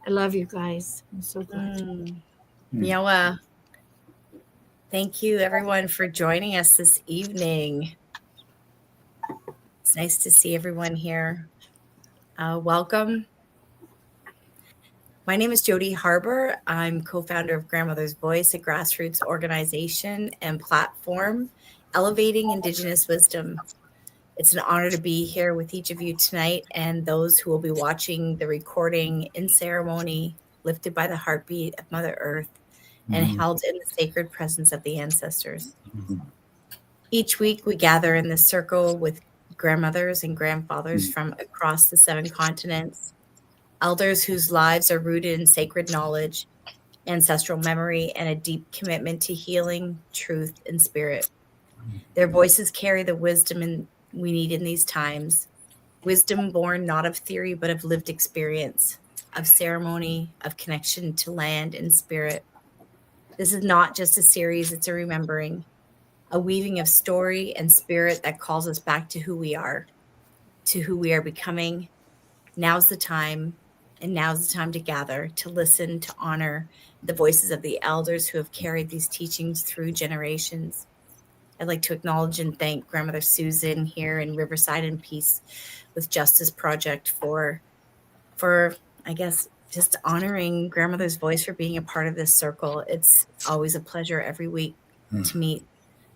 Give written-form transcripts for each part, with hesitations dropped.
I love you guys. I'm so glad. Ywahoo. Thank you, everyone, for joining us this evening. It's nice to see everyone here. Welcome. My name is Jody Harbour. I'm co-founder of Grandmother's Voice, a grassroots organization and platform elevating Indigenous wisdom. It's an honor to be here with each of you tonight and those who will be watching the recording in ceremony, lifted by the heartbeat of Mother Earth and held in the sacred presence of the ancestors. Each week, we gather in this circle with grandmothers and grandfathers from across the 7 continents, elders whose lives are rooted in sacred knowledge, ancestral memory, and a deep commitment to healing, truth, and spirit. Their voices carry the wisdom we need in these times, wisdom born not of theory, but of lived experience, of ceremony, of connection to land and spirit. This is not just a series, it's a remembering, a weaving of story and spirit that calls us back to who we are becoming. Now's the time, and now's the time to gather, to listen, to honor the voices of the elders who have carried these teachings through generations. I'd like to acknowledge and thank Grandmother Susan here in River Sidon Peace with Justice Project for I guess, just honoring Grandmother's voice, for being a part of this circle. It's always a pleasure every week to meet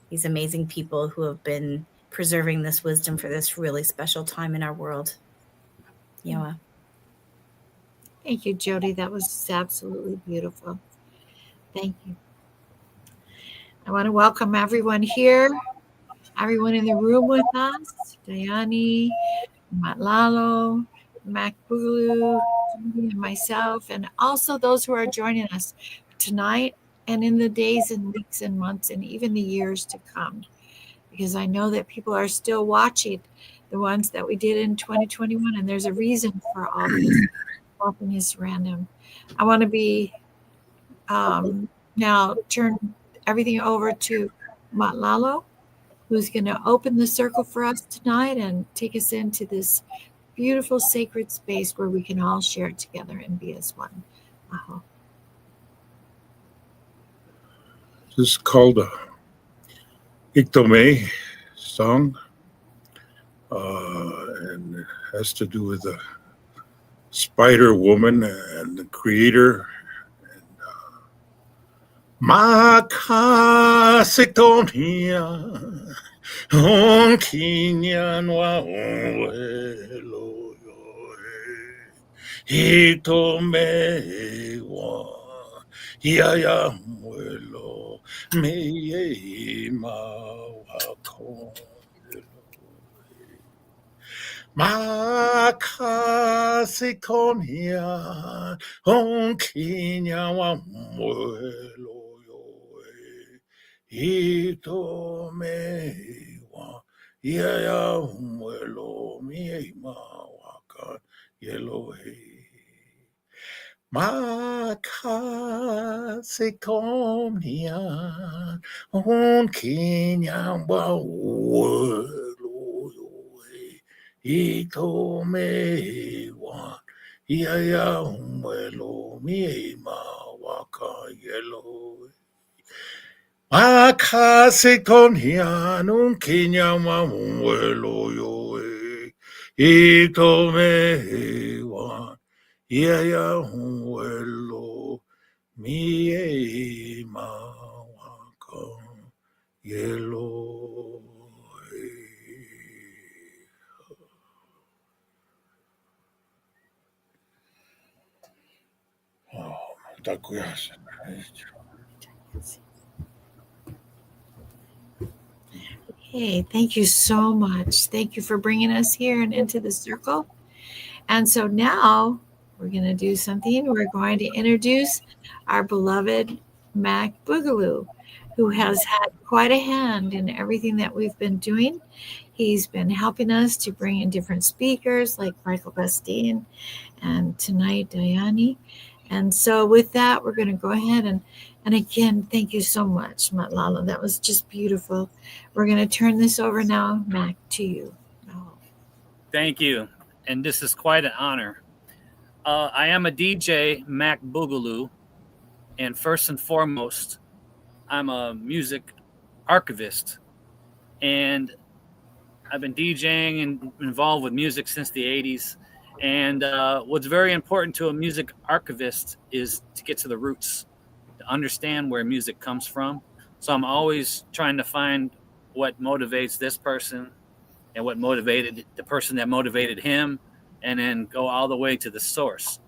these amazing people who have been preserving this wisdom for this really special time in our world. Ywahoo. Thank you, Jody. That was absolutely beautiful. Thank you. I want to welcome everyone here, everyone in the room with us, Dhyani, Lalo, Mac Boogaloo, and myself, and also those who are joining us tonight and in the days and weeks and months and even the years to come. Because I know that people are still watching the ones that we did in 2021, and there's a reason for all this. Nothing is random. I want to be now turn everything over to Lalo, who's going to open the circle for us tonight and take us into this beautiful sacred space where we can all share together and be as one. This is called a Iktomi song, and it has to do with the Spider Woman and the Creator. Makasitonia on Kinyan wa Iktomi wa Yaya muelo me mawako. Makasikonia on Kenya wa muelo yoe ito me wa Yaya muelo me mawaka yelohe. Makasikonia on Kenya wa muelo yoe ito me wa Yaya muelo me mawaka yelohe. Makasikonia on Kenya wa muelo yoe ito me wa Yaya huelo mi mawaka yelo. Hey, thank you so much. Thank you for bringing us here and into the circle. And so now we're going to do something. We're going to introduce our beloved Mac Boogaloo, who has had quite a hand in everything that we've been doing. He's been helping us to bring in different speakers like Michael Bastine and tonight Dhyani. And so with that, we're going to go ahead and again, thank you so much, Lalo. That was just beautiful. We're going to turn this over now, Mac, to you. Thank you. And this is quite an honor. I am a DJ, Mac Boogaloo, and first and foremost, I'm a music archivist, and I've been DJing and involved with music since the 80s. And what's very important to a music archivist is to get to the roots, to understand where music comes from. So I'm always trying to find what motivates this person and what motivated the person that motivated him, and then go all the way to the source.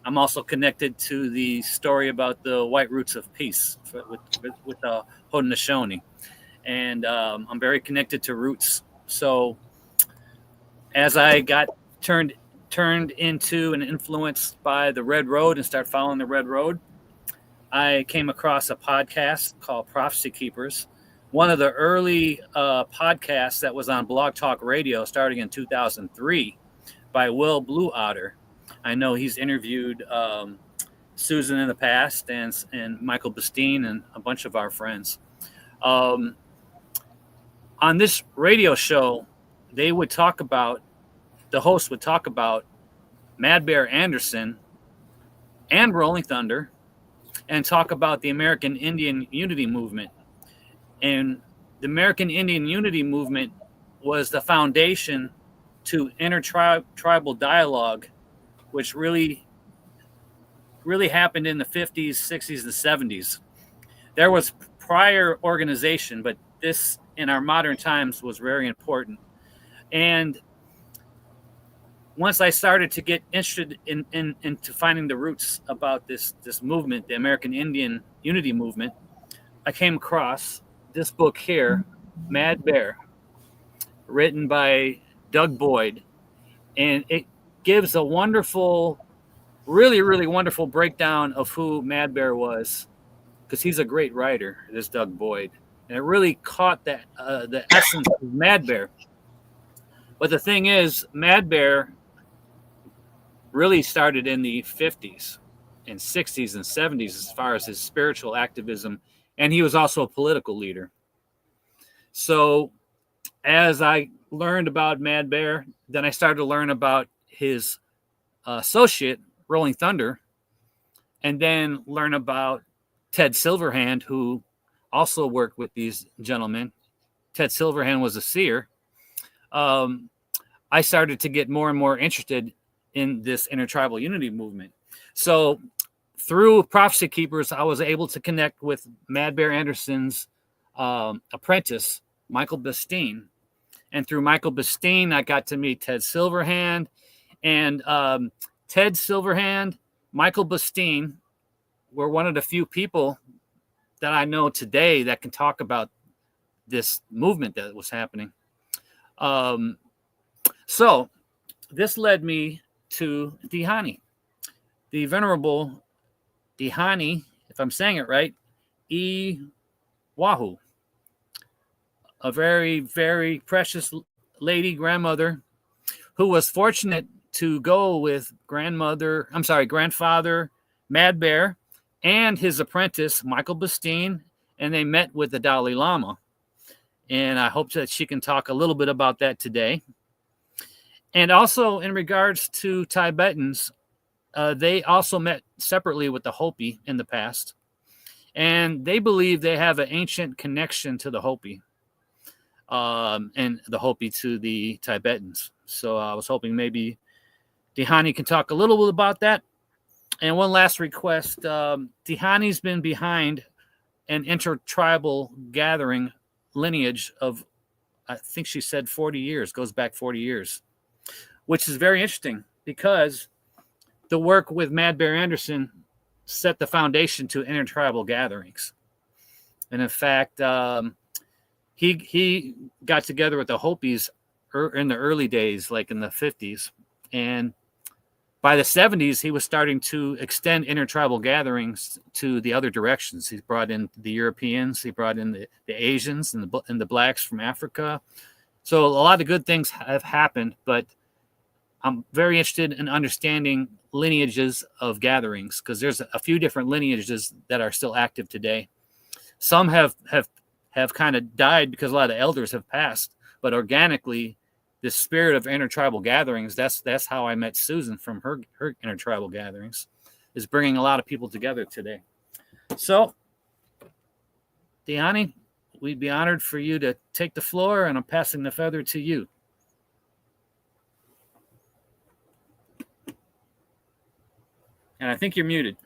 I'm also connected to the story about the white roots of peace with the Haudenosaunee. And I'm very connected to roots. So as I got turned into and influenced by the Red Road and start following the Red Road, I came across a podcast called Prophecy Keepers, one of the early podcasts that was on Blog Talk Radio starting in 2003 by Will Blue Otter. I know he's interviewed Susan in the past and Michael Bastine and a bunch of our friends. On this radio show, the host would talk about Mad Bear Anderson and Rolling Thunder, and talk about the American Indian Unity Movement. And the American Indian Unity Movement was the foundation to intertribal dialogue, which really happened in the 50s, 60s, and 70s. There was prior organization, but this in our modern times was very important. And once I started to get interested into finding the roots about this movement, the American Indian Unity Movement, I came across this book here, Mad Bear, written by Doug Boyd. And it gives a wonderful, really, really wonderful breakdown of who Mad Bear was, because he's a great writer, this Doug Boyd. And it really caught that the essence of Mad Bear. But the thing is, Mad Bear really started in the 50s and 60s and 70s as far as his spiritual activism, and he was also a political leader. So as I learned about Mad Bear, then I started to learn about his associate, Rolling Thunder, and then learn about Ted Silverhand, who also worked with these gentlemen. Ted Silverhand was a seer. I started to get more and more interested in this intertribal unity movement. So through Prophecy Keepers, I was able to connect with Mad Bear Anderson's apprentice, Michael Bastine. And through Michael Bastine, I got to meet Ted Silverhand. And Ted Silverhand, Michael Bastine were one of the few people that I know today that can talk about this movement that was happening. So this led me to Dhyani, the Venerable Dhyani, if I'm saying it right, Ywahoo, a very, very precious lady grandmother who was fortunate to go with grandfather Mad Bear and his apprentice, Michael Bastine, and they met with the Dalai Lama. And I hope that she can talk a little bit about that today. And also in regards to Tibetans, they also met separately with the Hopi in the past. And they believe they have an ancient connection to the Hopi, and the Hopi to the Tibetans. So I was hoping maybe Dhyani can talk a little bit about that. And one last request, Dhyani's been behind an intertribal gathering lineage of, I think she said 40 years, goes back 40 years. Which is very interesting because the work with Mad Bear Anderson set the foundation to intertribal gatherings. And in fact, he got together with the Hopis in the early days, like in the 50s. And by the 70s, he was starting to extend intertribal gatherings to the other directions. He brought in the Europeans, he brought in the Asians and the blacks from Africa. So a lot of good things have happened, but I'm very interested in understanding lineages of gatherings because there's a few different lineages that are still active today. Some have kind of died because a lot of elders have passed, but organically this spirit of intertribal gatherings. That's how I met Susan from her intertribal gatherings, is bringing a lot of people together today. So, Dhyani, we'd be honored for you to take the floor, and I'm passing the feather to you. And I think you're muted.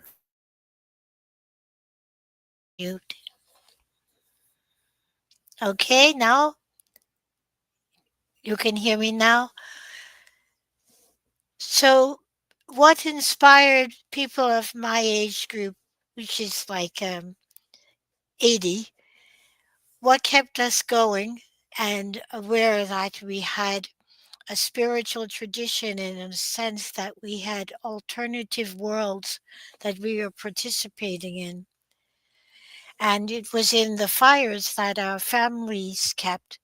Mute. Okay, now you can hear me now. So, what inspired people of my age group, which is like 80, what kept us going and aware that we had a spiritual tradition in a sense that we had alternative worlds that we were participating in. And it was in the fires that our families kept.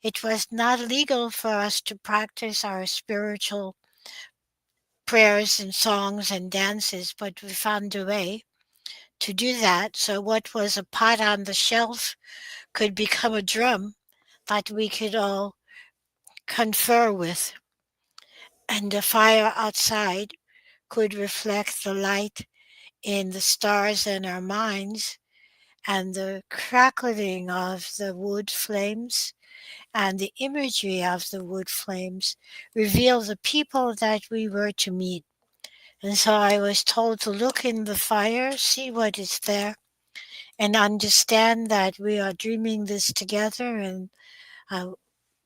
It was not legal for us to practice our spiritual prayers and songs and dances, but we found a way to do that. So what was a pot on the shelf could become a drum that we could all confer with. And the fire outside could reflect the light in the stars in our minds, and the crackling of the wood flames and the imagery of the wood flames reveal the people that we were to meet. And so I was told to look in the fire, see what is there, and understand that we are dreaming this together, and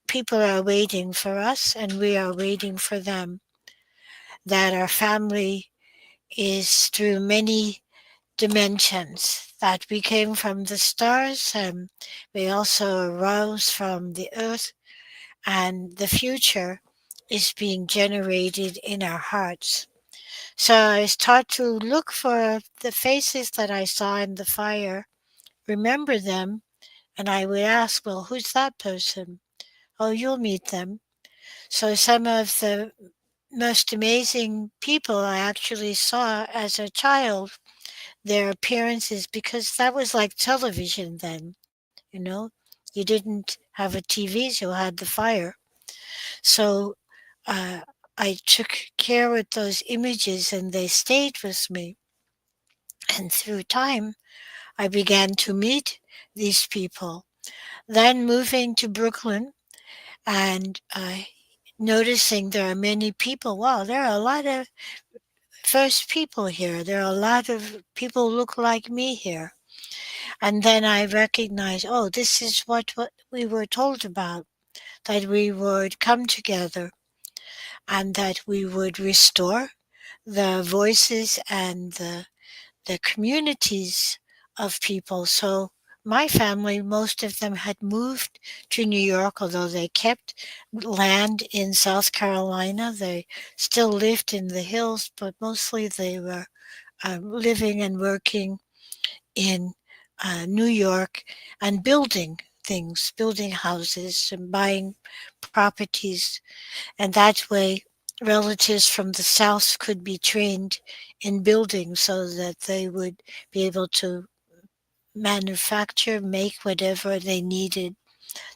people are waiting for us and we are waiting for them. That our family is through many dimensions, that we came from the stars and we also arose from the earth, and the future is being generated in our hearts. So I start to look for the faces that I saw in the fire, remember them, and I would ask, well, who's that person? Oh, you'll meet them. So some of the most amazing people I actually saw as a child, their appearances, because that was like television then, you know. You didn't have a TV, so you had the fire. So I took care with those images and they stayed with me. And through time, I began to meet these people. Then moving to Brooklyn and noticing there are many people. Wow, there are a lot of first people here. There are a lot of people who look like me here. And then I recognized, oh, this is what we were told about, that we would come together and that we would restore the voices and the communities of people. So my family, most of them had moved to New York, although they kept land in South Carolina. They still lived in the hills, but mostly they were living and working in New York and building things, building houses and buying properties. And that way, relatives from the South could be trained in building so that they would be able to manufacture, make whatever they needed.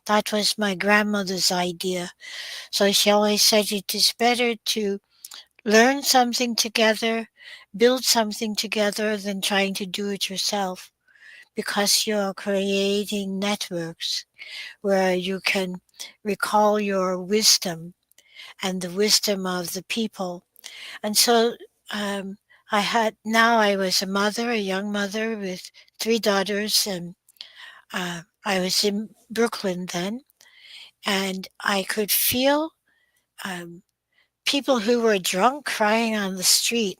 That was my grandmother's idea. So she always said it is better to learn something together, build something together than trying to do it yourself, because you're creating networks where you can recall your wisdom and the wisdom of the people. And so I was a mother, a young mother with 3 daughters, and I was in Brooklyn then, and I could feel people who were drunk crying on the street,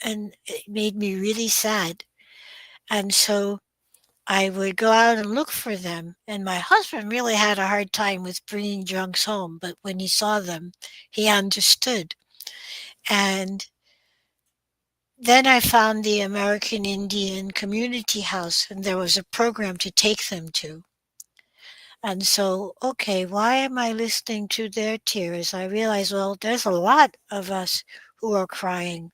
and it made me really sad. And so I would go out and look for them. And my husband really had a hard time with bringing drunks home, but when he saw them, he understood. And then I found the American Indian Community House, and there was a program to take them to. And so, okay, why am I listening to their tears? I realized, well, there's a lot of us who are crying.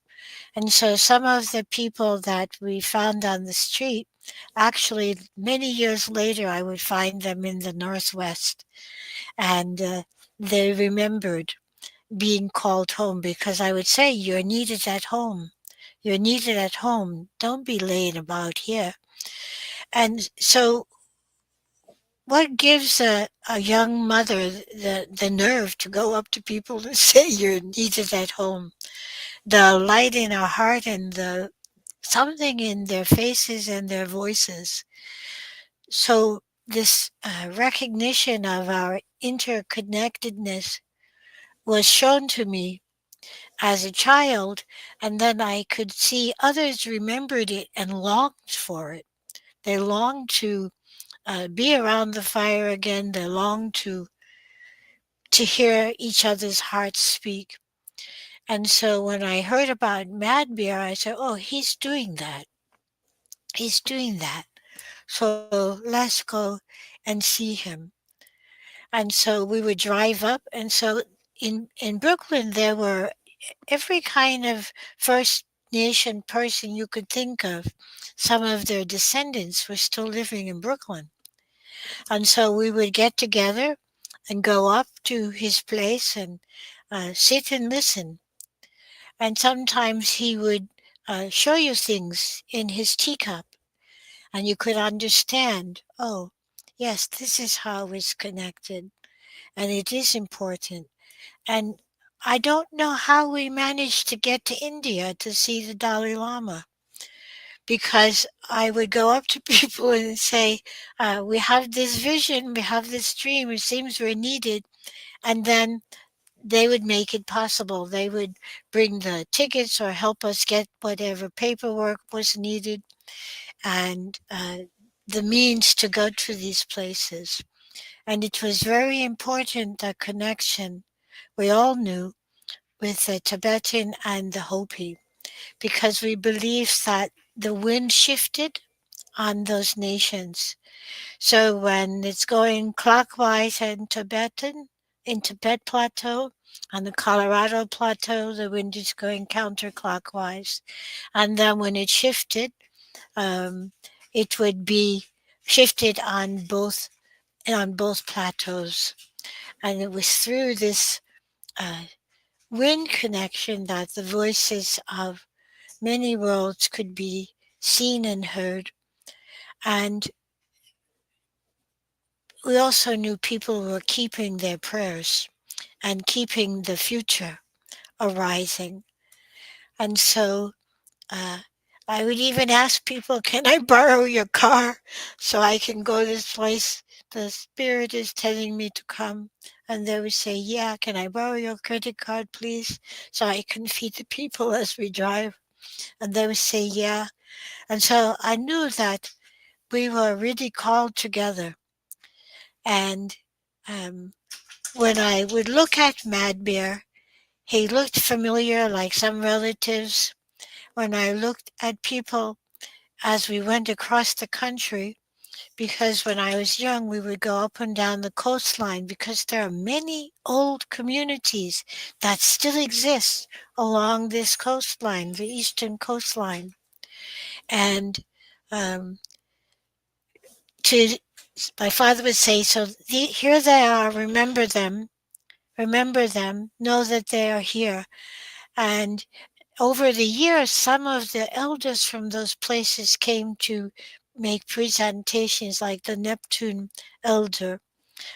And so some of the people that we found on the street, actually, many years later, I would find them in the Northwest. And they remembered being called home, because I would say, "You're needed at home. You're needed at home. Don't be laying about here." And so, what gives a young mother the nerve to go up to people and say, "You're needed at home"? The light in our heart and the something in their faces and their voices. So, this recognition of our interconnectedness was shown to me as a child, and then I could see others remembered it and longed for it. They longed to be around the fire again. They longed to hear each other's hearts speak. And so when I heard about Mad Bear, I said, "Oh, he's doing that. He's doing that. So let's go and see him." And so we would drive up. And so in Brooklyn, there were every kind of First Nation person you could think of. Some of their descendants were still living in Brooklyn. And so we would get together and go up to his place and sit and listen. And sometimes he would show you things in his teacup, and you could understand, oh, yes, this is how it's connected, and it is important. And I don't know how we managed to get to India to see the Dalai Lama, because I would go up to people and say, "We have this vision, we have this dream, it seems we're needed." And then they would make it possible. They would bring the tickets or help us get whatever paperwork was needed and the means to go to these places. And it was very important, the connection we all knew with the Tibetan and the Hopi, because we believed that the wind shifted on those nations. So when it's going clockwise in Tibet Plateau, on the Colorado Plateau, the wind is going counterclockwise. And then when it shifted, um, it would be shifted on both plateaus. And it was through this uh, wind connection that the voices of many worlds could be seen and heard. And we also knew people were keeping their prayers and keeping the future arising. And so uh, I would even ask people, "Can I borrow your car so I can go this place? The spirit is telling me to come." And they would say, "Yeah, can I borrow your credit card, please, so I can feed the people as we drive?" And they would say, "Yeah." And so I knew that we were really called together. And um, when I would look at Mad Bear, he looked familiar, like some relatives. When I looked at people as we went across the country, because when I was young, we would go up and down the coastline, because there are many old communities that still exist along this coastline, the eastern coastline. And um, to my father would say, "So here they are, remember them, know that they are here." And over the years, some of the elders from those places came to make presentations, like the Neptune elder,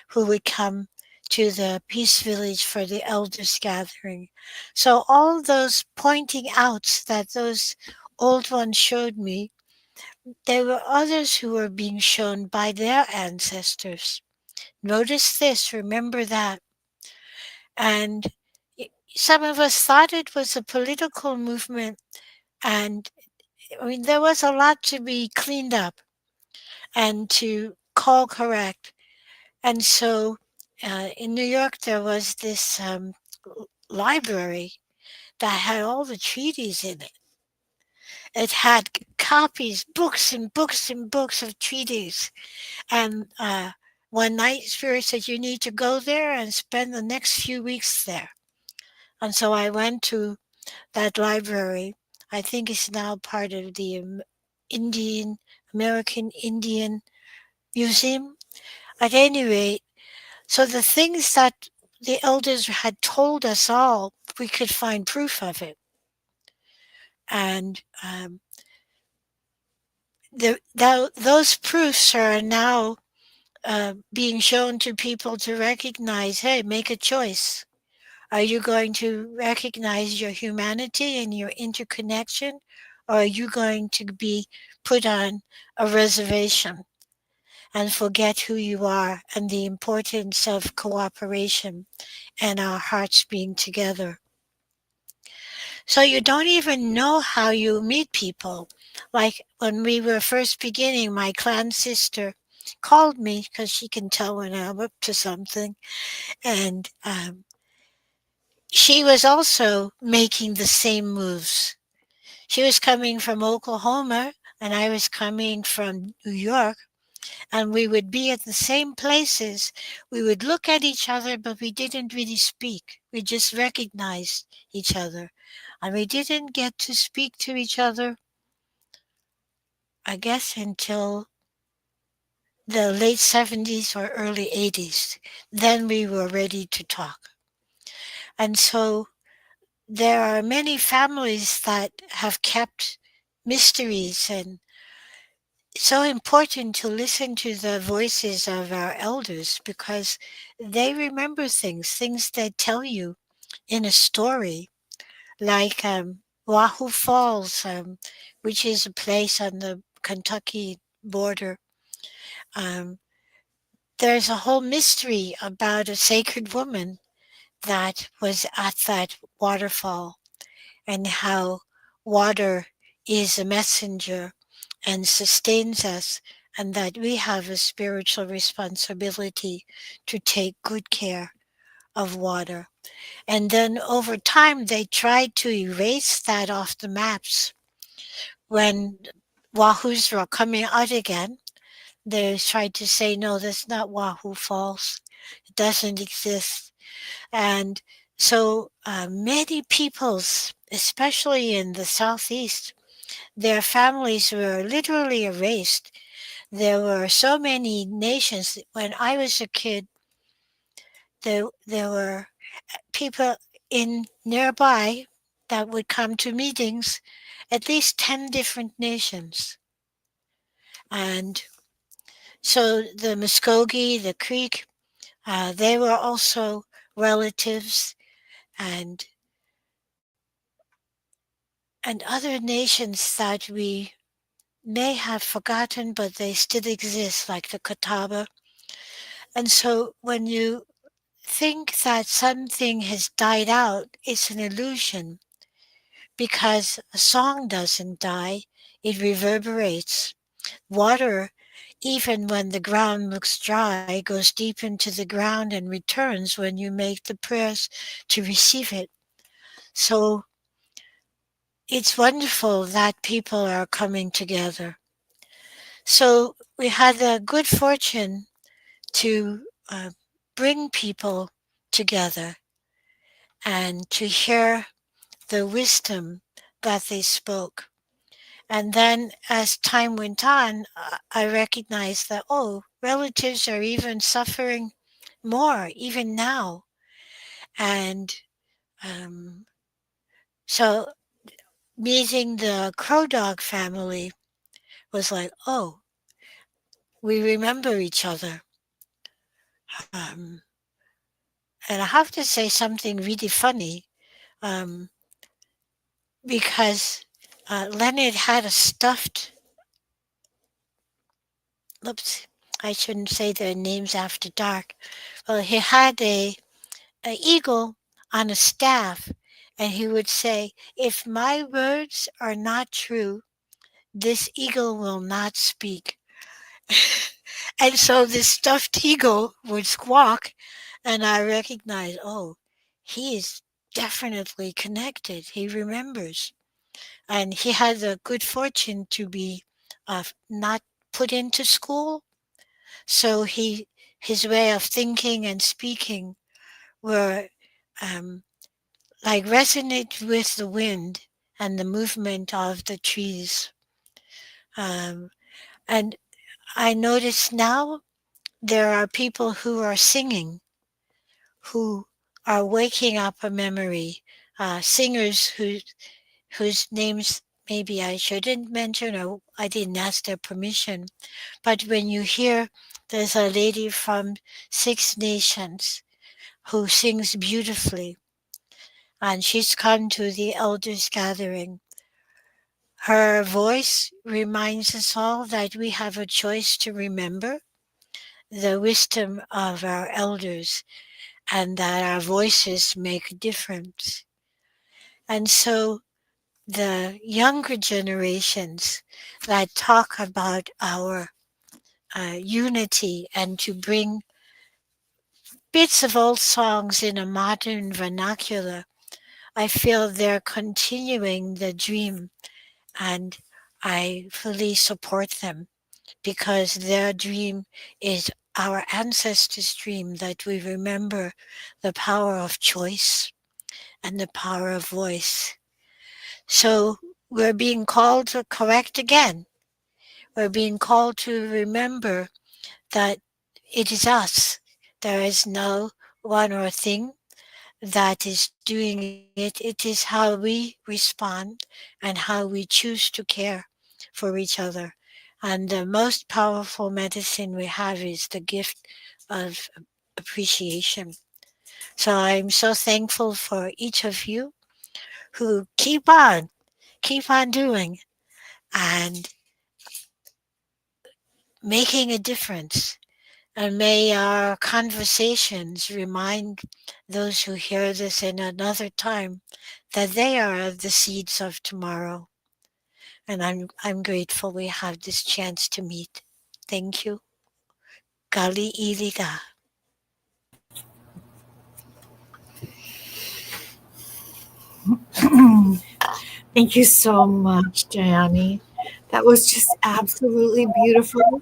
who would come to the Peace Village for the elders gathering. So all those pointing outs that those old ones showed me, there were others who were being shown by their ancestors. Notice this, remember that. And some of us thought it was a political movement, and I mean, there was a lot to be cleaned up and to call correct. And so in New York, there was this library that had all the treaties in it. It had copies, books and books and books of treaties. And one night, Spirit said, "You need to go there and spend the next few weeks there." And so I went to that library. I think it's now part of the American Indian Museum. At any rate, so the things that the elders had told us all we could find proof of it. And those proofs are now being shown to people to recognize, hey, make a choice. Are you going to recognize your humanity and your interconnection, or are you going to be put on a reservation and forget who you are and the importance of cooperation and our hearts being together? So you don't even know how you meet people. Like when we were first beginning, my clan sister called me because she can tell when I'm up to something. And she was also making the same moves. She was coming from Oklahoma and I was coming from New York. And we would be at the same places. We would look at each other, but we didn't really speak. We just recognized each other. And we didn't get to speak to each other, I guess, until the late 70s or early 80s. Then we were ready to talk. And so there are many families that have kept mysteries, and it's so important to listen to the voices of our elders because they remember things they tell you in a story, like Ywahoo Falls, which is a place on the Kentucky border. Um, there's a whole mystery about a sacred woman that was at that waterfall and how water is a messenger and sustains us, and that we have a spiritual responsibility to take good care of water. And then over time, they tried to erase that off the maps. When Wahoos were coming out again, they tried to say, no, that's not Ywahoo Falls. It doesn't exist. And so many peoples, especially in the Southeast, their families were literally erased. There were so many nations. When I was a kid, there were people in nearby that would come to meetings, at least 10 different nations. And so the Muskogee, the Creek, they were also relatives, and other nations that we may have forgotten, but they still exist, like the Catawba. And so when you think that something has died out, it's an illusion, because a song doesn't die, it reverberates. Water, even when the ground looks dry, goes deep into the ground and returns when you make the prayers to receive it. So it's wonderful that people are coming together. So we had the good fortune to bring people together and to hear the wisdom that they spoke. And then as time went on, I recognized that, oh, relatives are even suffering more, even now. And so meeting the Crow Dog family was like, oh, we remember each other. Um, and I have to say something really funny, um, because Leonard had a stuffed, oops, I shouldn't say their names after dark. Well, he had a eagle on a staff, and he would say, if my words are not true, this eagle will not speak. And so this stuffed eagle would squawk, and I recognized, oh, he is definitely connected. He remembers. And he had the good fortune to be not put into school. So his way of thinking and speaking were like resonate with the wind and the movement of the trees. And I notice now there are people who are singing, who are waking up a memory. Singers whose names maybe I shouldn't mention or I didn't ask their permission. But when you hear there's a lady from Six Nations who sings beautifully, and she's come to the elders' gathering. Her voice reminds us all that we have a choice to remember the wisdom of our elders and that our voices make a difference. And so the younger generations that talk about our unity and to bring bits of old songs in a modern vernacular, I feel they're continuing the dream, and I fully support them because their dream is our ancestors' dream, that we remember the power of choice and the power of voice. So we're being called to correct again. We're being called to remember that it is us. There is no one or thing that is doing it. It is how we respond and how we choose to care for each other. And the most powerful medicine we have is the gift of appreciation. So I'm so thankful for each of you who keep on doing and making a difference. And may our conversations remind those who hear this in another time that they are the seeds of tomorrow. And I'm grateful we have this chance to meet. Thank you. Kali iliga. Thank you so much, Dhyani. That was just absolutely beautiful.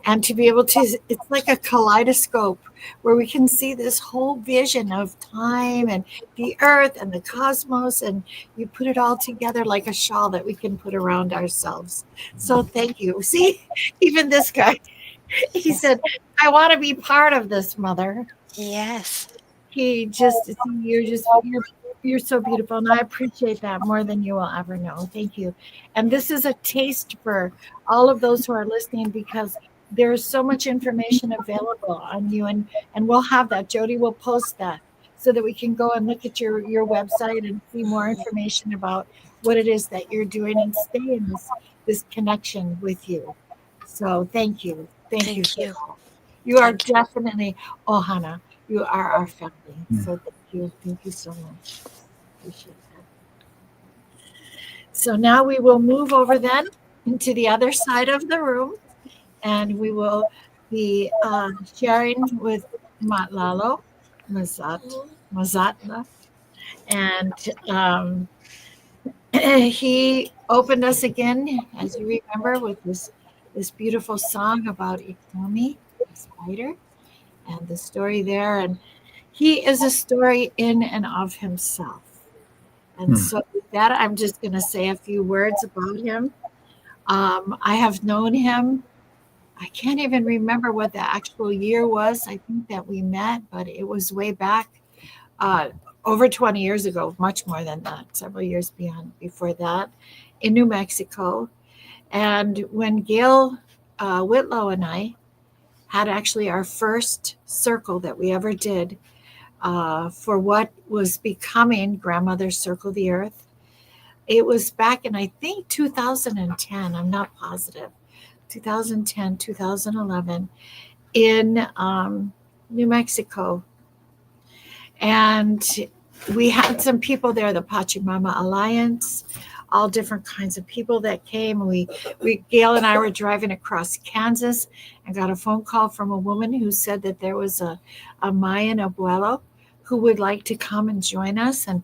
And to be able to, it's like a kaleidoscope where we can see this whole vision of time and the earth and the cosmos, and you put it all together like a shawl that we can put around ourselves. So thank you. See, even this guy, he said, I want to be part of this, mother. Yes. He just, you're so beautiful, and I appreciate that more than you will ever know. Thank you. And this is a taste for all of those who are listening, because there's so much information available on you, and we'll have that. Jody will post that so that we can go and look at your website and see more information about what it is that you're doing and stay in this connection with you. So thank you. Thank you Thank so you. much. You are Thank you. definitely Ohana. You are our family. So thank you. Thank you so much. Appreciate that. So now we will move over then into the other side of the room, and we will be sharing with Lalo, Mazatla, and he opened us again, as you remember, with this beautiful song about Iktomi, the spider, and the story there. And he is a story in and of himself. And so, with that, I'm just going to say a few words about him. I have known him. I can't even remember what the actual year was. I think that we met, but it was way back uh, over 20 years ago, much more than that, several years before that, in New Mexico. And when Gail Whitlow and I had actually our first circle that we ever did for what was becoming Grandmother's Circle the Earth. It was back in, I think, 2010. I'm not positive. 2010, 2011 in New Mexico. And we had some people there, the Pachamama Alliance, all different kinds of people that came. Gail and I were driving across Kansas and got a phone call from a woman who said that there was a Mayan abuelo who would like to come and join us. And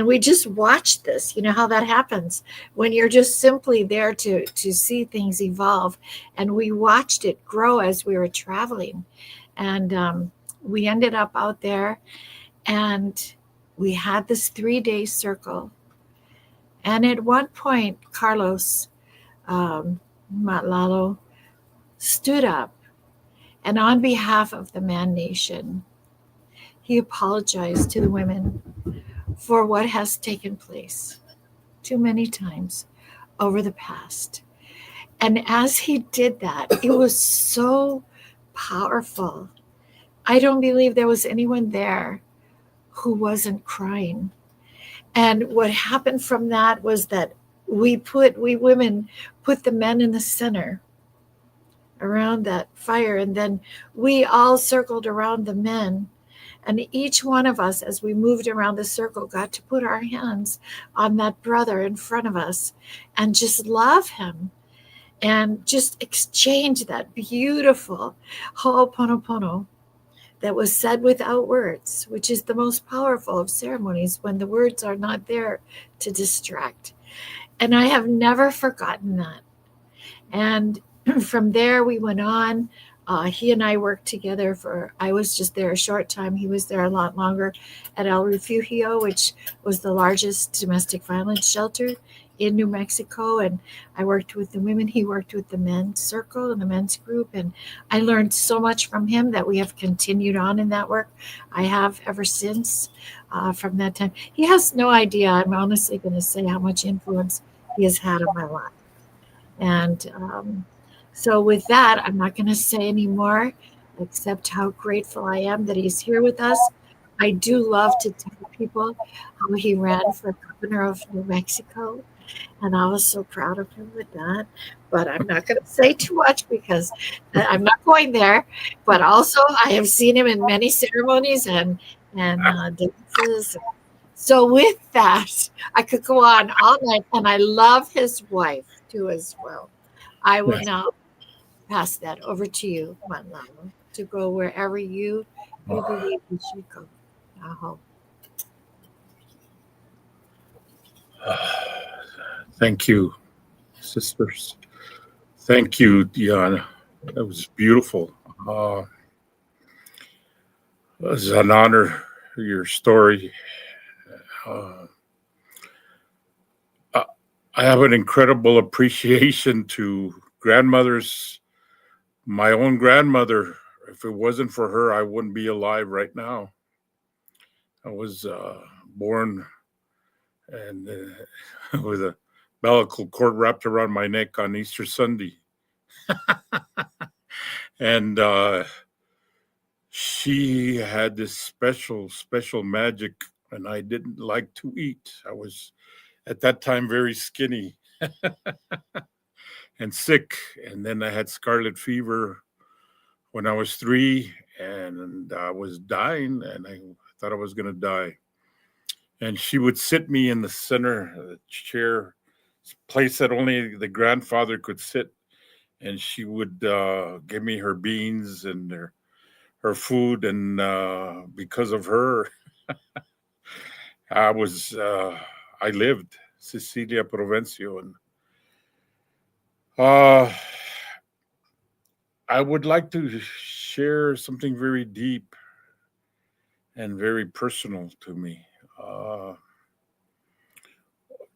we just watched this. You know how that happens when you're just simply there to see things evolve. And we watched it grow as we were traveling. And we ended up out there, and we had this 3-day circle. And at one point, Carlos Lalo stood up, and on behalf of the Man Nation, he apologized to the women for what has taken place too many times over the past. And as he did that, it was so powerful. I don't believe there was anyone there who wasn't crying. And what happened from that was that we women put the men in the center around that fire, and then we all circled around the men. And each one of us, as we moved around the circle, got to put our hands on that brother in front of us and just love him and just exchange that beautiful ho'oponopono that was said without words, which is the most powerful of ceremonies when the words are not there to distract. And I have never forgotten that. And from there, we went on. He and I worked together I was just there a short time. He was there a lot longer at El Refugio, which was the largest domestic violence shelter in New Mexico. And I worked with the women. He worked with the men's circle and the men's group. And I learned so much from him that we have continued on in that work. I have ever since from that time. He has no idea, I'm honestly going to say, how much influence he has had on my life. And so with that, I'm not going to say any more except how grateful I am that he's here with us. I do love to tell people how he ran for governor of New Mexico, and I was so proud of him with that. But I'm not going to say too much because I'm not going there. But also, I have seen him in many ceremonies and dances. So with that, I could go on all night, and I love his wife too as well. I will now pass that over to you, Lalo, to go wherever you believe you should go. Aho. Thank you, sisters. Thank you, Dhyani. That was beautiful. It was an honor, your story. I have an incredible appreciation to grandmothers. My own grandmother, if it wasn't for her, I wouldn't be alive right now. I was born and with a umbilical cord wrapped around my neck on Easter Sunday. And she had this special magic, and I didn't like to eat. I was at that time very skinny and sick. And then I had scarlet fever when I was 3, and I was dying, and I thought I was going to die. And she would sit me in the center of the chair, place that only the grandfather could sit. And she would give me her beans and her food. And because of her, I lived. Cecilia Provencio. And I would like to share something very deep and very personal to me.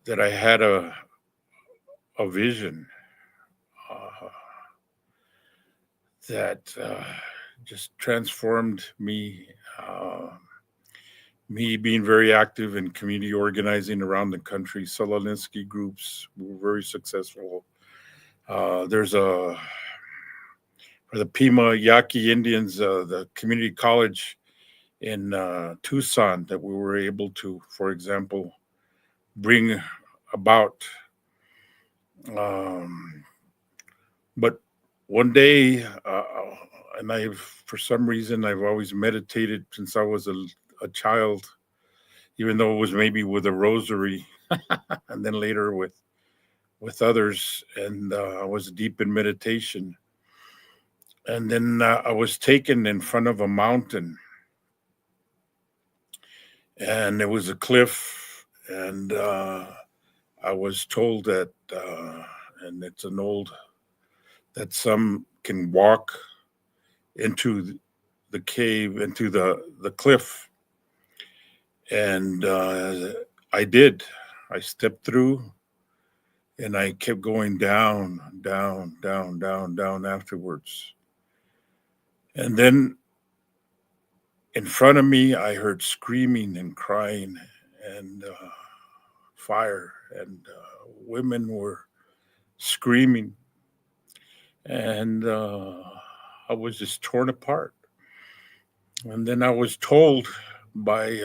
That I had a vision that just transformed me. Me being very active in community organizing around the country, Sololinsky groups were very successful. There's for the Pima Yaqui Indians, the community college in Tucson that we were able to, for example, bring about. But one day, and for some reason, I've always meditated since I was a child, even though it was maybe with a rosary, and then later with others, and I was deep in meditation. And then I was taken in front of a mountain, and there was a cliff, and I was told that, and it's that some can walk into the cave, into the cliff. And I did. I stepped through, and I kept going down afterwards. And then in front of me, I heard screaming and crying and fire, and women were screaming, and I was just torn apart. And then I was told by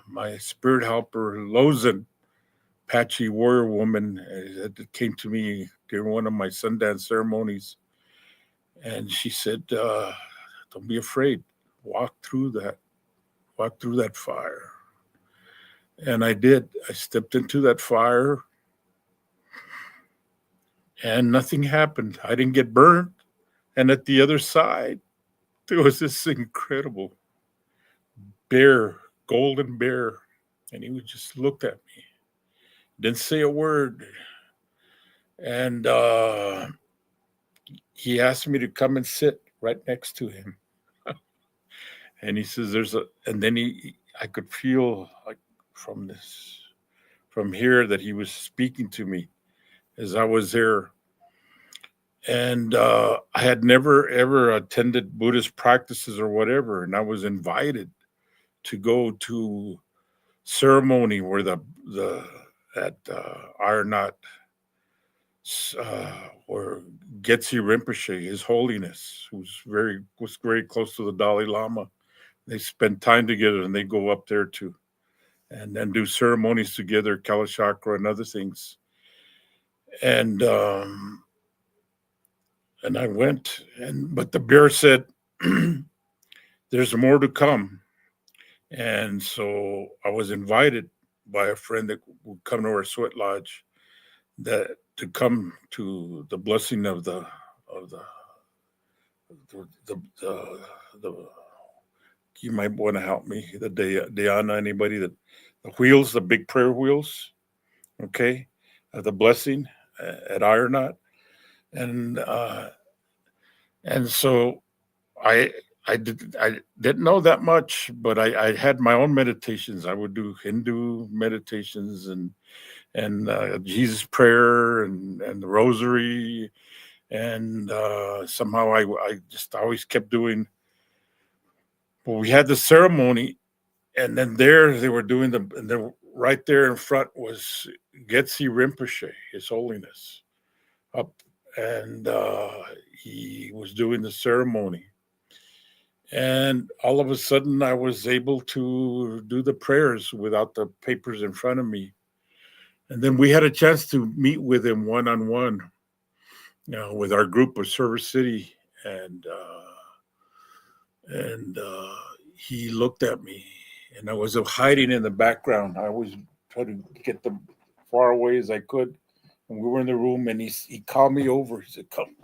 my spirit helper, Lozen, Apache warrior woman, that came to me during one of my Sundance ceremonies. And she said, don't be afraid. Walk through that fire. And I did. I stepped into that fire and nothing happened. I didn't get burned. And at the other side, there was this incredible bear, golden bear. And he would just looked at me, didn't say a word. And he asked me to come and sit right next to him. And he says, and then I could feel like from here that he was speaking to me as I was there. And I had never, ever attended Buddhist practices or whatever. And I was invited to go to ceremony where at Iron Knot, where Getsi Rinpoche, His Holiness, was very close to the Dalai Lama. They spend time together and they go up there and then do ceremonies together, Kalachakra and other things. And I went, but the bear said, there's more to come. And so I was invited by a friend that would come to our sweat lodge to come to the blessing of the you might want to help me, the Dhyani, anybody, the wheels, the big prayer wheels, okay, the blessing at Iron Knot. And so I didn't know that much, but I had my own meditations. I would do Hindu meditations and Jesus prayer and the rosary, and somehow I just always kept doing. Well, we had the ceremony, and then they were doing and then right there in front was Getsi Rinpoche, His Holiness, up, and he was doing the ceremony. And all of a sudden, I was able to do the prayers without the papers in front of me. And then we had a chance to meet with him one-on-one, with our group of Service City. And he looked at me, and I was hiding in the background. I was trying to get them far away as I could. And we were in the room, and he called me over. He said, come,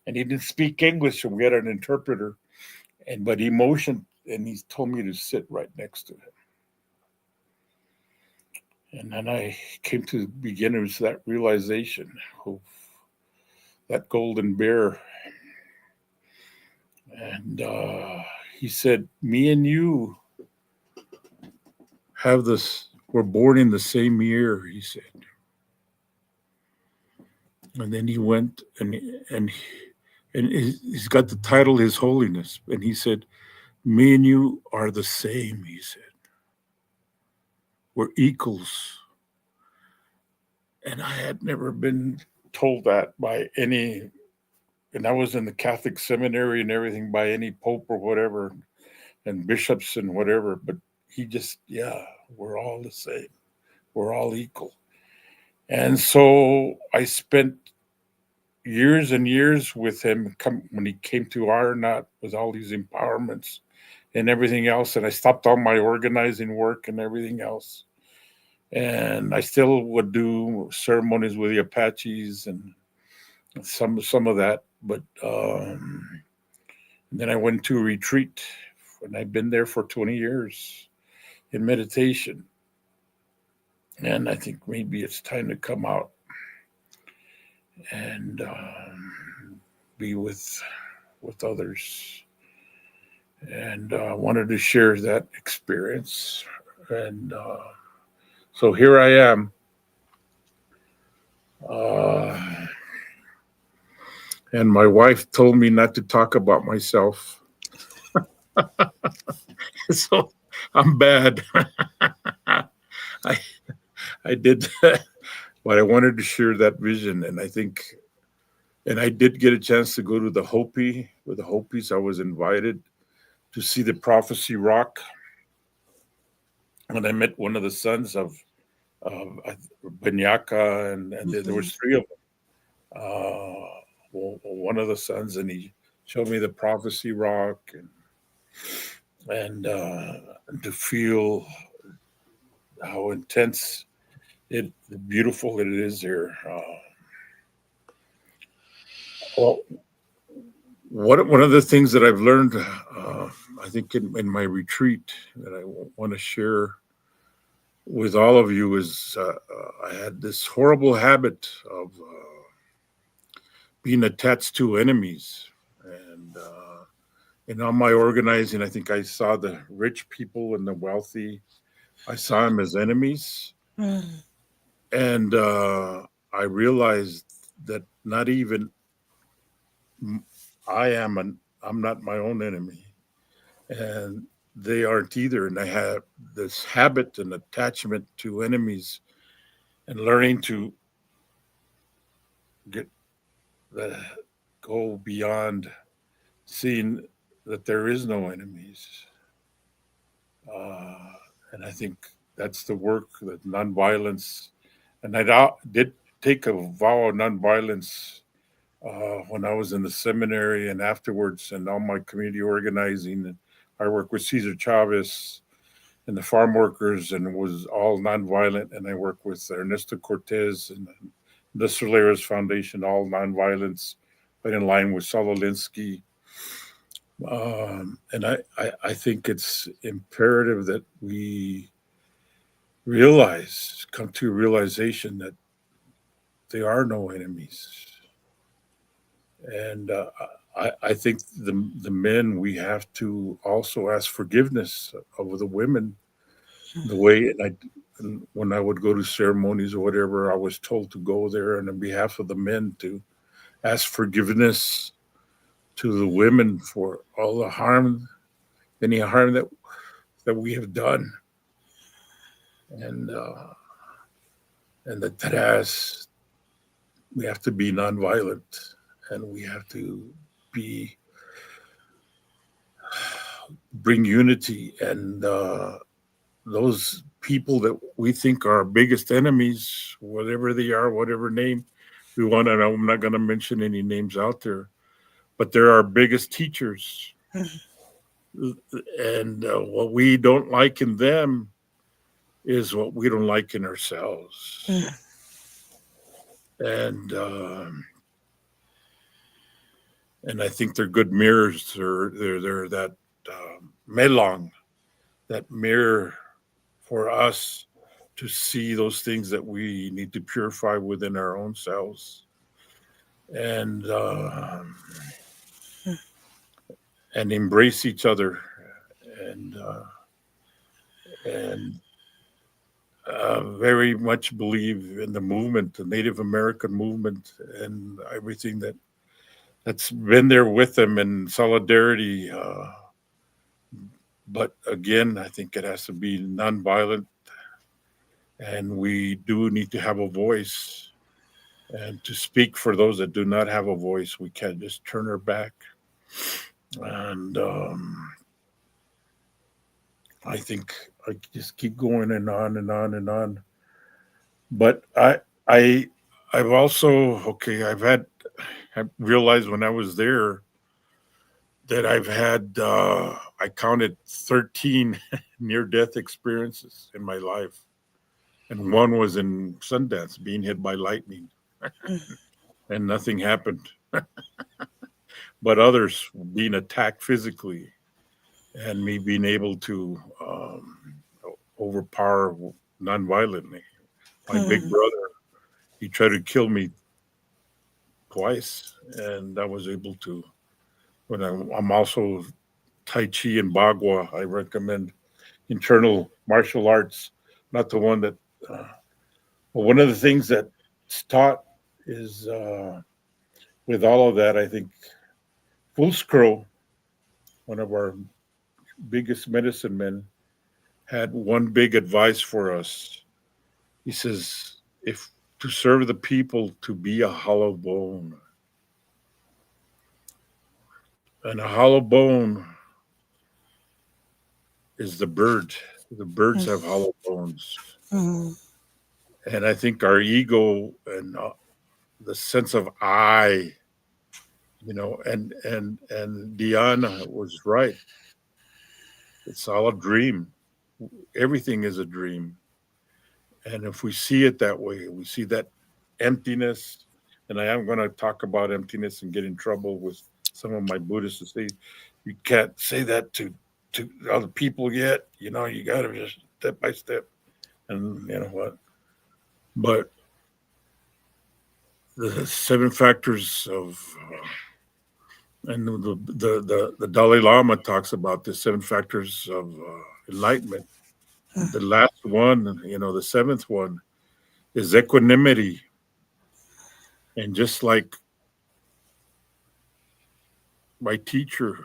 and he didn't speak English, so we had an interpreter. But he motioned, and he told me to sit right next to him. And then I came to the beginnings of that realization of that golden bear. And he said, me and you we're born in the same year, he said. And then he went and he's got the title His Holiness. And he said, me and you are the same, he said. We're equals. And I had never been told that by any, and I was in the Catholic seminary and everything, by any pope or whatever, and bishops and whatever, but he just, we're all the same. We're all equal. And so I spent years and years with him when he came to Iron Knot with all these empowerments and everything else. And I stopped all my organizing work and everything else. And I still would do ceremonies with the Apaches and some of that. But then I went to a retreat, and I've been there for 20 years in meditation. And I think maybe it's time to come out and be with others. And I wanted to share that experience. And so here I am. And my wife told me not to talk about myself. So I'm bad. I I did but I wanted to share that vision, and I think, and I did get a chance to go to the Hopi. With the Hopis, I was invited to see the Prophecy Rock, and I met one of the sons of Banyaka, and there was three of them. One of the sons, and he showed me the Prophecy Rock, and to feel how intense beautiful it is there. Well, one of the things that I've learned, I think in my retreat that I want to share with all of you is I had this horrible habit of being attached to enemies, and in all my organizing, I think I saw the rich people and the wealthy. I saw them as enemies, and I realized that not even I'm not my own enemy, and they aren't either. And I have this habit and attachment to enemies, and learning to get the go beyond seeing that there is no enemies. Uh, and I think that's the work that nonviolence. And did take a vow of nonviolence when I was in the seminary and afterwards, and all my community organizing. And I worked with Cesar Chavez and the farm workers, and it was all nonviolent. And I worked with Ernesto Cortez and the Solaris Foundation, all nonviolence, but in line with Saul Alinsky. And I think it's imperative that we come to a realization that there are no enemies. And I think the men, we have to also ask forgiveness of the women. The way, and when I would go to ceremonies or whatever, I was told to go there and on behalf of the men to ask forgiveness to the women for all the harm, any harm that we have done, and that we have to be nonviolent, and we have to bring unity, and those people that we think are our biggest enemies, whatever they are, whatever name we want, and I'm not going to mention any names out there, but they're our biggest teachers. And what we don't like in them is what we don't like in ourselves. And I think they're good mirrors. They're that melong, that mirror for us to see those things that we need to purify within our own selves, and embrace each other, and very much believe in the movement, the Native American movement, and everything that's been there with them in solidarity. But again, I think it has to be nonviolent, and we do need to have a voice, and to speak for those that do not have a voice. We can't just turn our back. And I think I just keep going and on and on and on. But I've also, I realized when I was there that I've had, I counted 13 near-death experiences in my life. And one was in Sundance, being hit by lightning. And nothing happened. But others being attacked physically, and me being able to overpower nonviolently. My big brother, he tried to kill me twice, and I was able to. But I'm also Tai Chi and Bagua. I recommend internal martial arts, not the one that. But one of the things that's taught is with all of that, I think Fulskro, one of our biggest medicine men, had one big advice for us. He says, if to serve the people, to be a hollow bone. And a hollow bone is the bird. The birds have hollow bones. Mhm. And I think our ego and the sense of I, and Diana was right. It's all a dream. Everything is a dream. And if we see it that way, we see that emptiness. And I am going to talk about emptiness and get in trouble with some of my Buddhists to say, you can't say that to other people yet. You got to just step by step. And you know what? But the seven factors of, and the Dalai Lama talks about the seven factors of enlightenment. The last one, the seventh one is equanimity. And just like my teacher,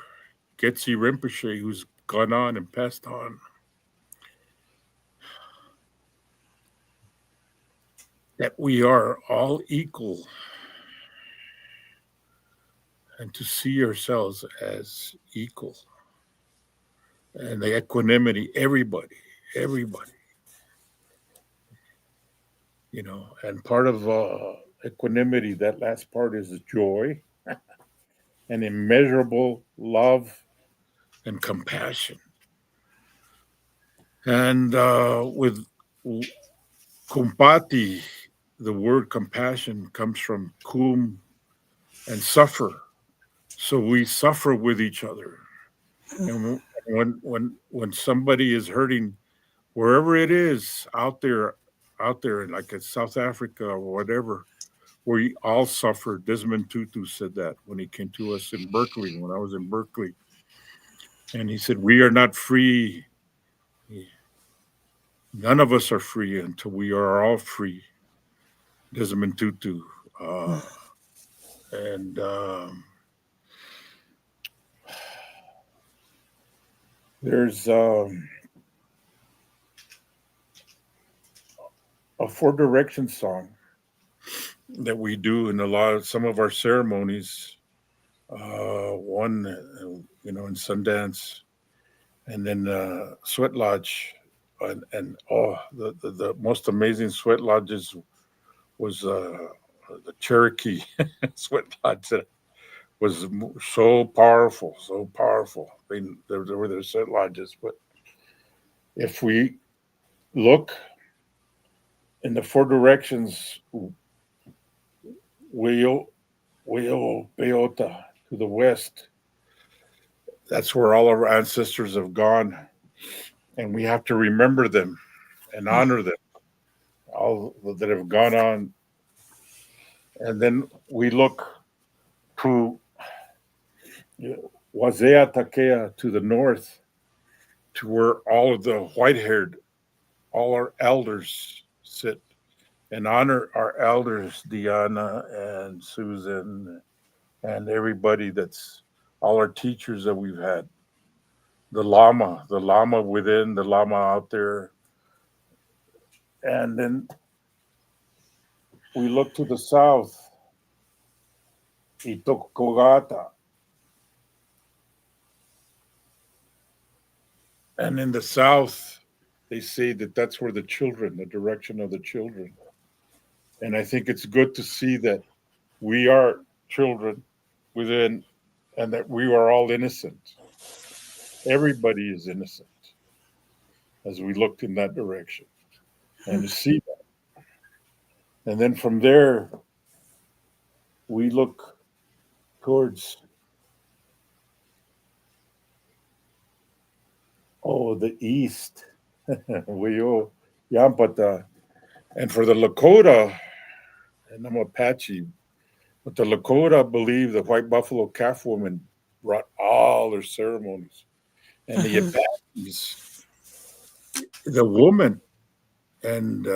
Getsi Rinpoche, who's gone on and passed on, that we are all equal, and to see ourselves as equal. And the equanimity, everybody, and part of equanimity, that last part is joy and immeasurable love and compassion. And with kumpati, the word compassion comes from kum and suffer. So we suffer with each other. And when somebody is hurting, wherever it is out there, like in South Africa or whatever, we all suffer. Desmond Tutu said that when he came to us in Berkeley, when I was in Berkeley. And he said, we are not free. None of us are free until we are all free. Desmond Tutu. And there's a Four Directions song that we do in some of our ceremonies. One, in Sundance, and then Sweat Lodge, and the most amazing Sweat Lodges was the Cherokee Sweat Lodge. That was so powerful, so powerful. There were their Sweat Lodges, but if we look in the Four Directions, Weo Peota to the west, that's where all our ancestors have gone. And we have to remember them and honor them, all that have gone on. And then we look to Wazea Takea to the north, to where all of the white-haired, all our elders sit, and honor our elders, Diana and Susan, and everybody that's all our teachers that we've had. The Lama within, the Lama out there. And then we look to the south, Itokogata. And in the south, they say that that's where the direction of the children. And I think it's good to see that we are children within, and that we are all innocent. Everybody is innocent as we looked in that direction. And to see that. And then from there, we look towards the east. Yampata. And for the Lakota, and I'm Apache, but the Lakota believe the white buffalo calf woman brought all their ceremonies. And the Apaches, the woman, and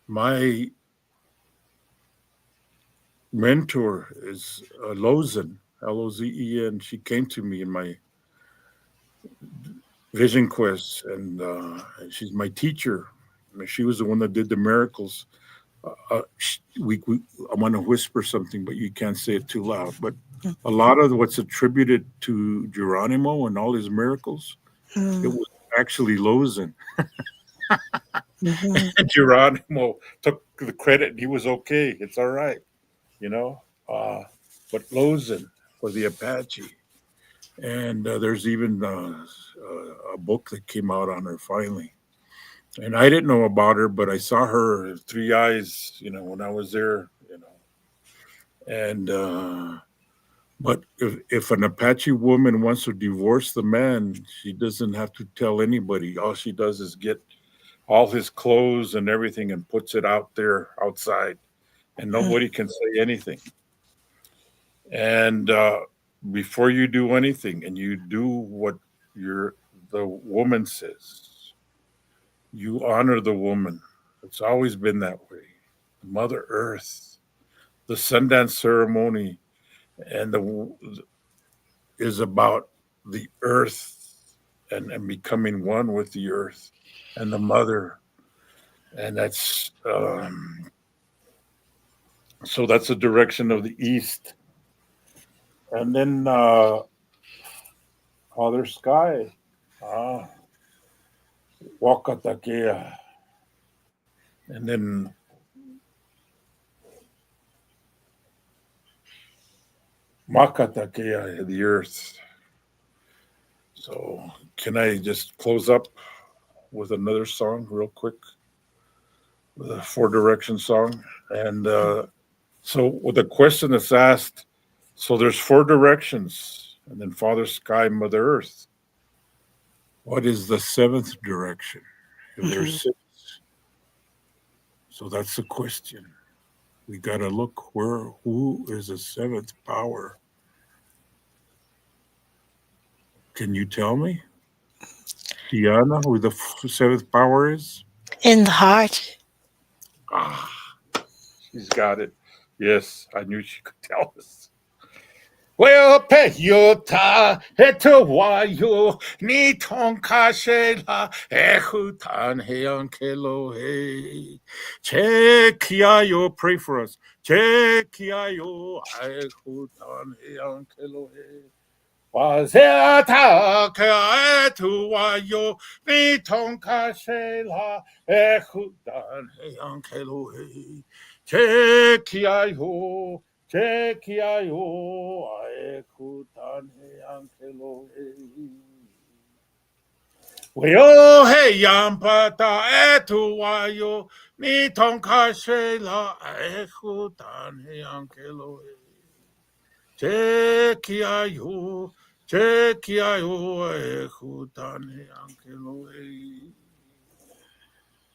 my mentor is Lozen, Lozen. She came to me in my Vision Quest, and she's my teacher. I mean, she was the one that did the miracles. I want to whisper something, but you can't say it too loud. But a lot of what's attributed to Geronimo and all his miracles, it was actually Lozen. And Geronimo took the credit. He was okay. It's all right, you know. But Lozen for the Apache. And there's even a book that came out on her finally. And I didn't know about her, but I saw her three eyes, when I was there, And but if an Apache woman wants to divorce the man, she doesn't have to tell anybody. All she does is get all his clothes and everything and puts it out there outside, and nobody can say anything. And before you do anything, and you do what the woman says, you honor the woman. It's always been that way. Mother Earth, the Sundance ceremony, and is about the earth and becoming one with the earth and the mother, and that's so that's the direction of the east. And then Father Sky, Wakatakea, and then Makatakea, the earth. So can I just close up with another song real quick? The Four Direction song. And so with the question that's asked, so there's four directions, and then Father Sky, Mother Earth. What is the seventh direction? If there's six. So that's the question. We got to look who is the seventh power? Can you tell me? Diana, who the seventh power is? In the heart. She's got it. Yes, I knew she could tell us. Well, peyota etowayo ni tonkashela ehutan heankelohe. Chekiayo, pray for us. Chekiayo ehutan heankelohe. Wazeta etowayo ni tonkashela ehutan heankelohe. Chekiayo. Chekiayo aekutane ankelohe. Weo he yampata etuwayo ni tonkashela aekutane ankelohe. Chekiayo aekutane ankelohe.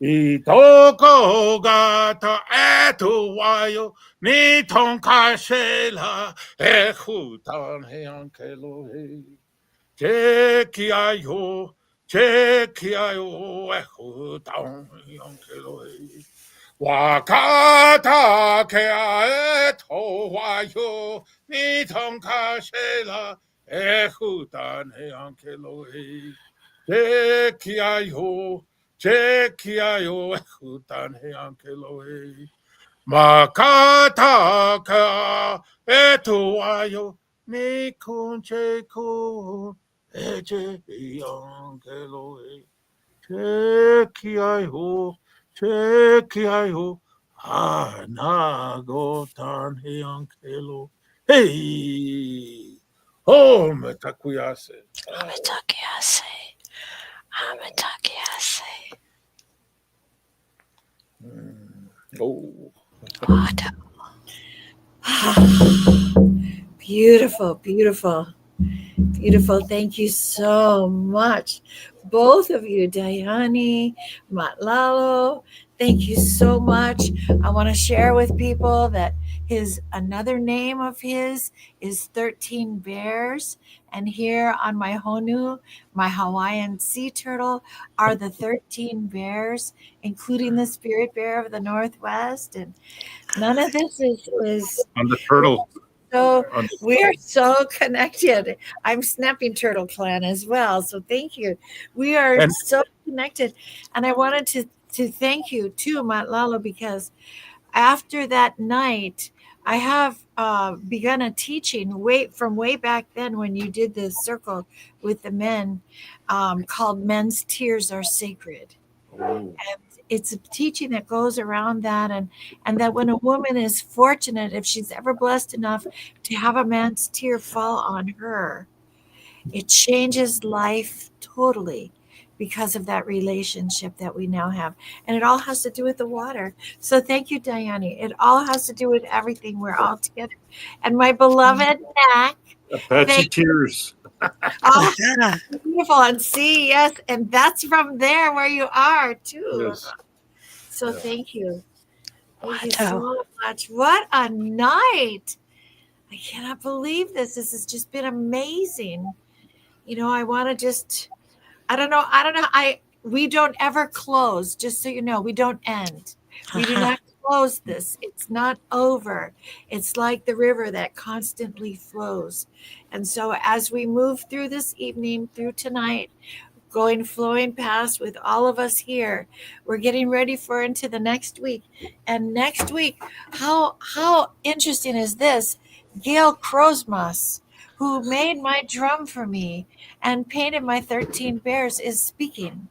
Itoko gata etuwayo ni tonkashela ehutan heankelohe. Chekiayo ehutan heankelohe. Wakata kea etowayo ni tonkashela ehutan heankelohe. Chekiayo ehutan heankelohe. Makataka etuayo ni kuncheko eche heankelohe. Chekiayo anagotan heankelo. Hey! Oh, metakuyase. Amatakiase. Oh. Beautiful, beautiful, beautiful. Thank you so much, both of you, Dhyani, Lalo. Thank you so much. I want to share with people that another name of his is 13 Bears. And here on my Honu, my Hawaiian sea turtle, are the 13 bears, including the spirit bear of the Northwest. And none of this was On the turtle. so on- we are so connected. I'm Snapping Turtle Clan as well. So thank you. We are and so connected. And I wanted to thank you too, Lalo, because after that night, I have begun a teaching way back then when you did the circle with the men called Men's Tears Are Sacred. oh, It's a teaching that goes around that, and that when a woman is fortunate, if she's ever blessed enough to have a man's tear fall on her, it changes life totally because of that relationship that we now have. And it all has to do with the water. So thank you, Dhyani. It all has to do with everything. We're all together. And my beloved Mac, Apache thank tears. oh, Ah, beautiful. And see, yes, and that's from there where you are too. Yes. So Yeah. thank you. Thank you wow. so much. What a night. I cannot believe this. This has just been amazing. I want to just, I don't know. We don't ever close, just so you know, we don't end. We do Uh-huh. not close this. It's not over. It's like the river that constantly flows. And so as we move through this evening, through tonight, flowing past with all of us here, we're getting ready for into the next week. And next week, how interesting is this? Gail Crosmas, who made my drum for me and painted my 13 bears, is speaking.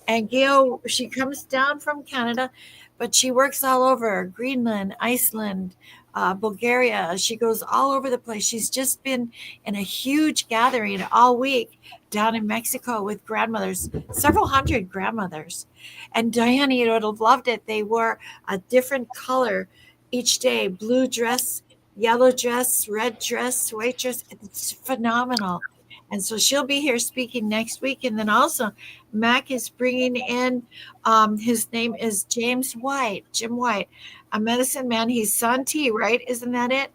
And Gail, she comes down from Canada, but she works all over Greenland, Iceland, Bulgaria. She goes all over the place. She's just been in a huge gathering all week down in Mexico with grandmothers, several hundred grandmothers. And Dhyani would have loved it. They wore a different color each day: blue dress, yellow dress, red dress, white dress. It's phenomenal. And so she'll be here speaking next week. And then also, Mac is bringing in, his name is Jim White, a medicine man. He's Santi, right? Isn't that it?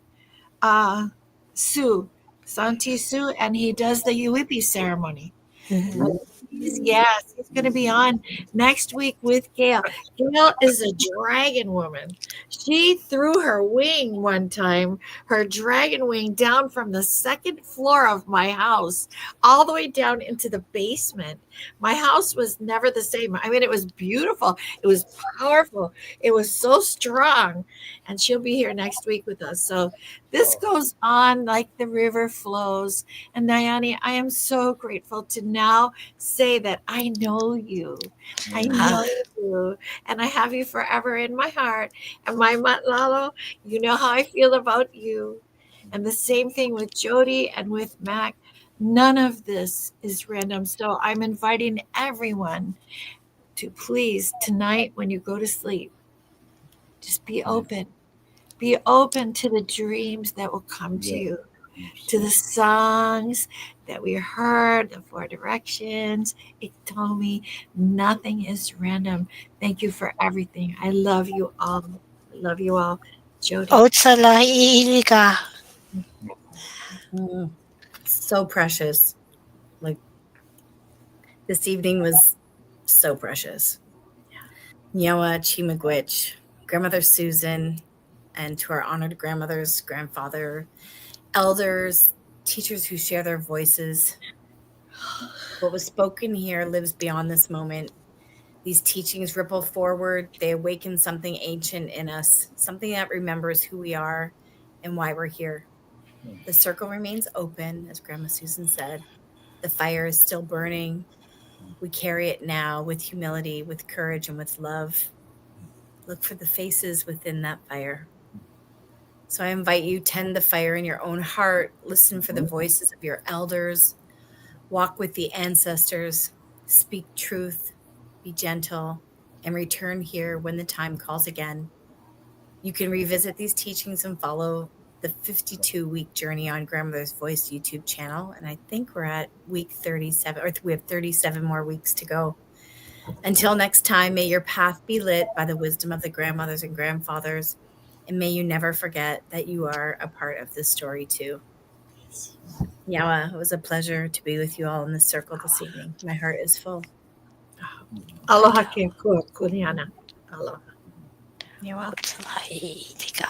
Sue, Santi Sue, and he does the Uipi ceremony. Mhm. Yes, he's going to be on next week with Gail. Gail is a dragon woman. She threw her wing one time, her dragon wing, down from the second floor of my house, all the way down into the basement. My house was never the same. I mean, it was beautiful. It was powerful. It was so strong. And she'll be here next week with us. So this goes on like the river flows. And Dhyani, I am so grateful to now say that I know you. I know you. And I have you forever in my heart. And my Lalo, you know how I feel about you. And the same thing with Jody and with Mac. None of this is random. So I'm inviting everyone to please, tonight when you go to sleep, just be open. Be open to the dreams that will come to you, to the songs that we heard, the four directions. It told me nothing is random. Thank you for everything. I love you all. I love you all. Jody. Otsala iilika. So precious. Like this evening was so precious. Nyawa Chimagwich, Grandmother Susan, and to our honored grandmothers, grandfather, elders, teachers who share their voices. What was spoken here lives beyond this moment. These teachings ripple forward. They awaken something ancient in us, something that remembers who we are and why we're here. The circle remains open, as Grandma Susan said. The fire is still burning. We carry it now with humility, with courage, and with love. Look for the faces within that fire. So I invite you, tend the fire in your own heart. Listen for the voices of your elders. Walk with the ancestors. Speak truth. Be gentle. And return here when the time calls again. You can revisit these teachings and follow the 52-week journey on Grandmother's Voice YouTube channel. And I think we're at week 37, or we have 37 more weeks to go. Until next time, may your path be lit by the wisdom of the grandmothers and grandfathers. And may you never forget that you are a part of this story too. Yawa, it was a pleasure to be with you all in this circle this evening. My heart is full. Aloha ke kua kuleana. Aloha. You're welcome. Otsala iilika.